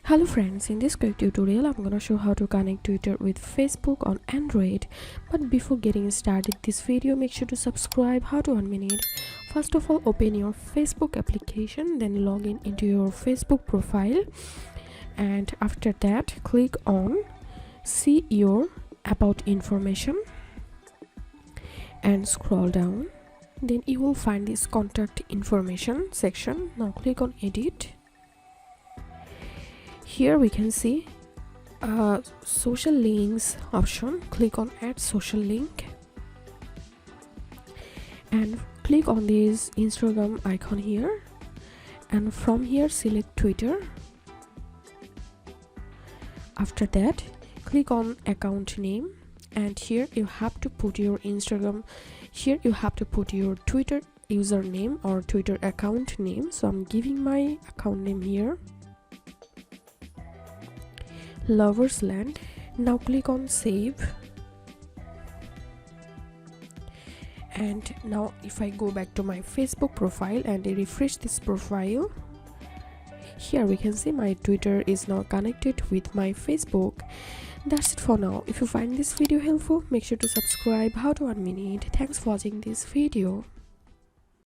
Hello friends, in this quick tutorial I'm gonna show how to connect Twitter with Facebook on Android. But before getting started this video, make sure to subscribe. How to 1 minute. First of all, open your Facebook application, then log in into your Facebook profile, and after that click on see your about information and scroll down. Then you will find this contact information section. Now click on edit. Here we can see social links option. Click on add social link and click on this Instagram icon here, and from here select Twitter. After that click on account name, and here you have to put your Instagram, here you have to put your Twitter username or Twitter account name. So I'm giving my account name here, Lovers Land. Now click on save, and now if I go back to my Facebook profile and I refresh this profile, here we can see my Twitter is now connected with my Facebook. That's it for now. If you find this video helpful, make sure to subscribe. How to 1 minute. Thanks for watching this video.